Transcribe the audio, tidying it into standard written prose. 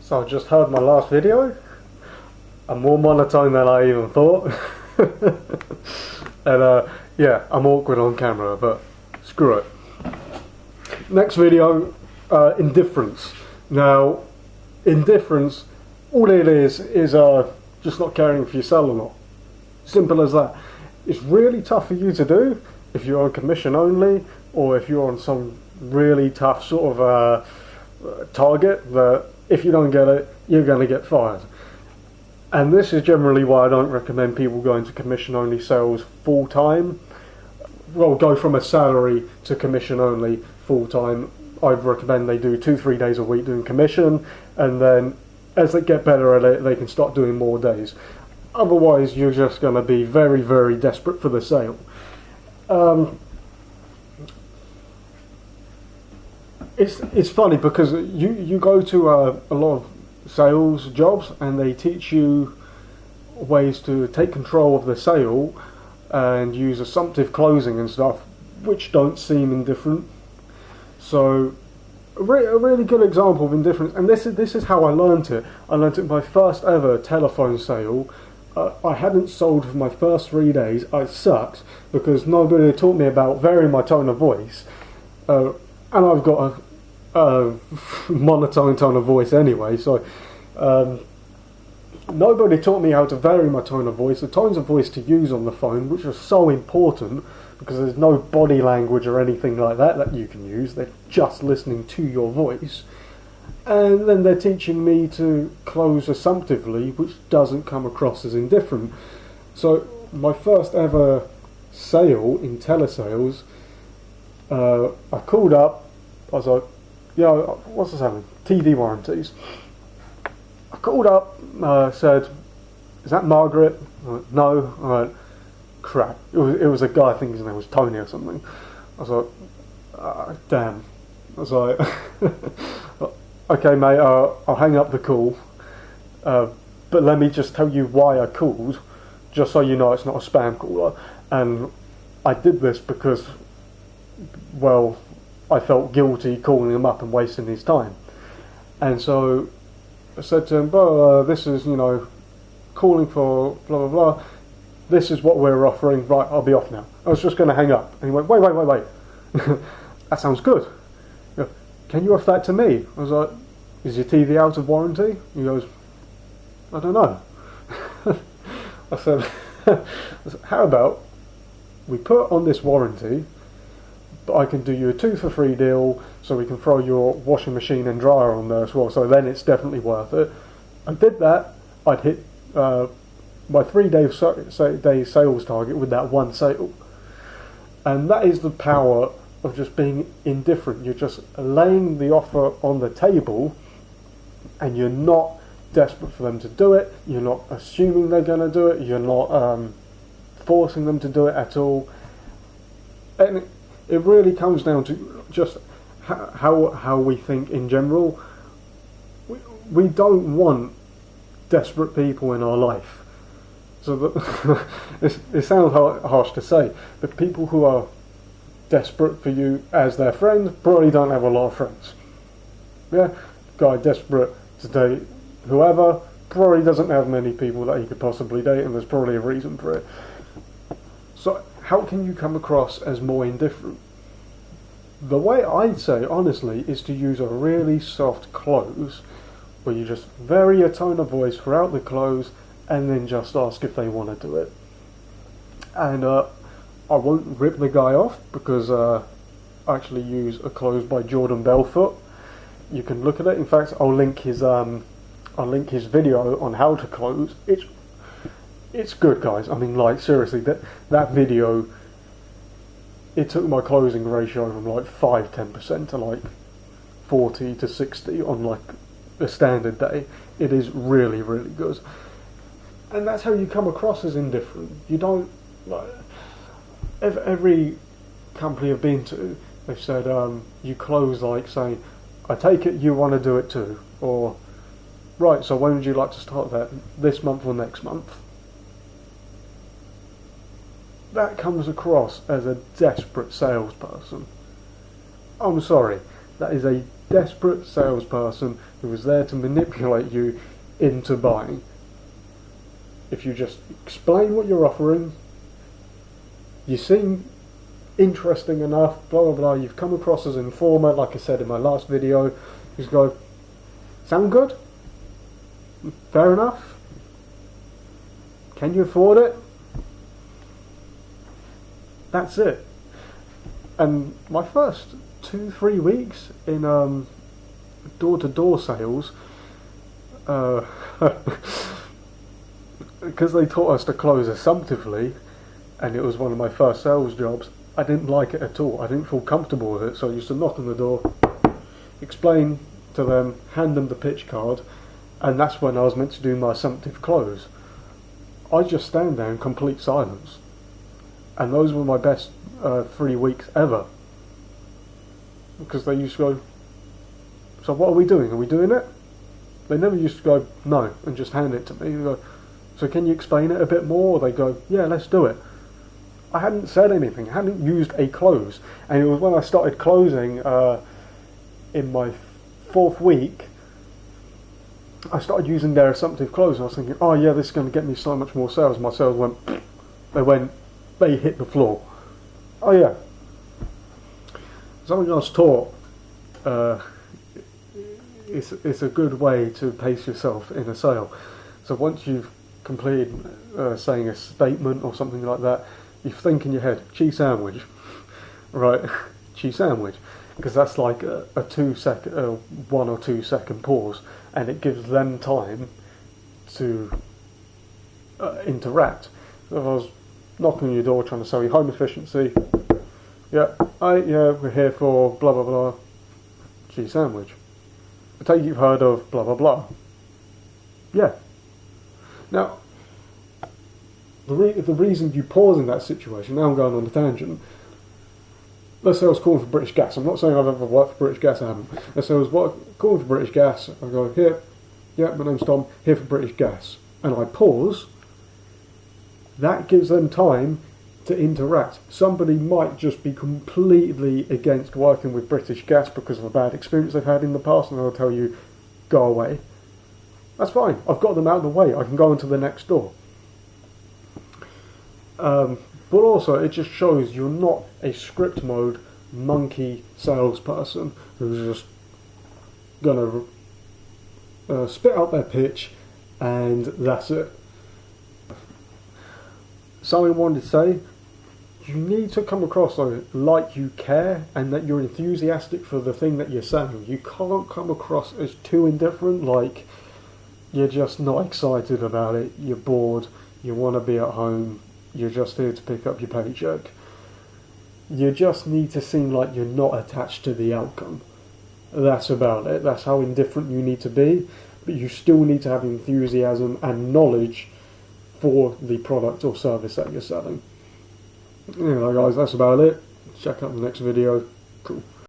So I just heard my last video. I'm more monotone than I even thought. And yeah, I'm awkward on camera, but screw it. Next video, Indifference. Now, Indifference, all it is just not caring if you sell or not. Simple as that. It's really tough for you to do if you're on commission only, or if you're on some really tough sort of target that if you don't get it, you're going to get fired. And this is generally why I don't recommend people going to commission only sales full time. Well, go from a salary to commission only full time. I'd recommend they do 2-3 days a week doing commission, and then as they get better at it, they can start doing more days. Otherwise, you're just going to be very, very desperate for the sale. It's funny because you go to a lot of sales jobs and they teach you ways to take control of the sale and use assumptive closing and stuff, which don't seem indifferent. So a really good example of indifference, and this is how I learned it. I learned it in my first ever telephone sale. I hadn't sold for my first 3 days. I sucked because nobody had taught me about varying my tone of voice, and I've got a monotone tone of voice anyway, so nobody taught me how to vary my tone of voice, the tones of voice to use on the phone, which are so important because there's no body language or anything like that you can use. They're just listening to your voice. And then they're teaching me to close assumptively, which doesn't come across as indifferent. So my first ever sale in telesales, I called up. I was like, "Yeah, what's this happening? TV warranties." I called up, said, "Is that Margaret?" I went, "No." I went, "Crap." It was a guy, I think his name was Tony or something. I was like, "Damn." I was like, "Okay, mate, I'll hang up the call, but let me just tell you why I called, just so you know it's not a spam caller." And I did this because, well, I felt guilty calling him up and wasting his time. And so I said to him, "Well, this is, calling for blah, blah, blah. This is what we're offering. Right, I'll be off now." I was just going to hang up. And he went, wait. "That sounds good. Can you offer that to me?" I was like, "Is your TV out of warranty?" He goes, "I don't know." I said, "How about we put on this warranty, but I can do you a 2 for 3 deal, so we can throw your washing machine and dryer on there as well, so then it's definitely worth it." I did that. I'd hit my 3-day sales target with that one sale. And that is the power of just being indifferent. You're just laying the offer on the table, and you're not desperate for them to do it. You're not assuming they're going to do it. You're not forcing them to do it at all. And it really comes down to just how we think in general. We don't want desperate people in our life. So it sounds harsh to say, but people who are desperate for you as their friend probably don't have a lot of friends. Yeah, guy desperate to date whoever probably doesn't have many people that he could possibly date, and there's probably a reason for it. So how can you come across as more indifferent? The way I'd say, honestly, is to use a really soft close, where you just vary your tone of voice throughout the close, and then just ask if they want to do it. And I won't rip the guy off because I actually use a close by Jordan Belfort. You can look at it. In fact, I'll link his video on how to close. It's good, guys. I mean, like, seriously, that video, it took my closing ratio from like 5-10% to like 40 to 60 on like a standard day. It is really, really good. And that's how you come across as indifferent. You don't, like, every company I've been to, they've said, you close like saying, "I take it you want to do it too," or, "Right, so when would you like to start that? This month or next month?" That comes across as a desperate salesperson. I'm sorry, that is a desperate salesperson who is there to manipulate you into buying. If you just explain what you're offering, you seem interesting enough, blah blah blah, you've come across as an informer, like I said in my last video, just go, sound good? Fair enough? Can you afford it? That's it. And my first 2-3 weeks in door-to-door sales, because they taught us to close assumptively, and it was one of my first sales jobs, I didn't like it at all. I didn't feel comfortable with it, so I used to knock on the door, explain to them, hand them the pitch card, and that's when I was meant to do my assumptive close. I just stand there in complete silence, and those were my best 3 weeks ever, because they used to go, so what are we doing? Are we doing it? They never used to go, no, and just hand it to me. They go, so can you explain it a bit more? They go, yeah, let's do it. I hadn't said anything, I hadn't used a close, and it was when I started closing in my 4th week, I started using their assumptive close, and I was thinking, oh yeah, this is going to get me so much more sales. My sales they hit the floor. Oh yeah. Something I was taught, it's a good way to pace yourself in a sale. So once you've completed saying a statement or something like that, you think in your head, cheese sandwich, right? Cheese sandwich, because that's like a 1 or 2 second pause, and it gives them time to interact. So if I was knocking on your door trying to sell you home efficiency, yeah, we're here for blah blah blah, cheese sandwich. I take it you've heard of blah blah blah. Yeah. Now, the reason you pause in that situation, now I'm going on a tangent. Let's say I was calling for British Gas. I'm not saying I've ever worked for British Gas, I haven't. Let's say I was calling for British Gas. I go, here, yeah, my name's Tom, here for British Gas. And I pause. That gives them time to interact. Somebody might just be completely against working with British Gas because of a bad experience they've had in the past, and they'll tell you, go away. That's fine. I've got them out of the way. I can go into the next door. But also, it just shows you're not a script mode monkey salesperson who's just gonna spit out their pitch and that's it. Something I wanted to say, you need to come across like you care and that you're enthusiastic for the thing that you're selling. You can't come across as too indifferent, like you're just not excited about it, you're bored, you want to be at home, you're just here to pick up your paycheck. You just need to seem like you're not attached to the outcome. That's about it. That's how indifferent you need to be, but you still need to have enthusiasm and knowledge for the product or service that you're selling. Anyway guys, that's about it. Check out the next video. Cool.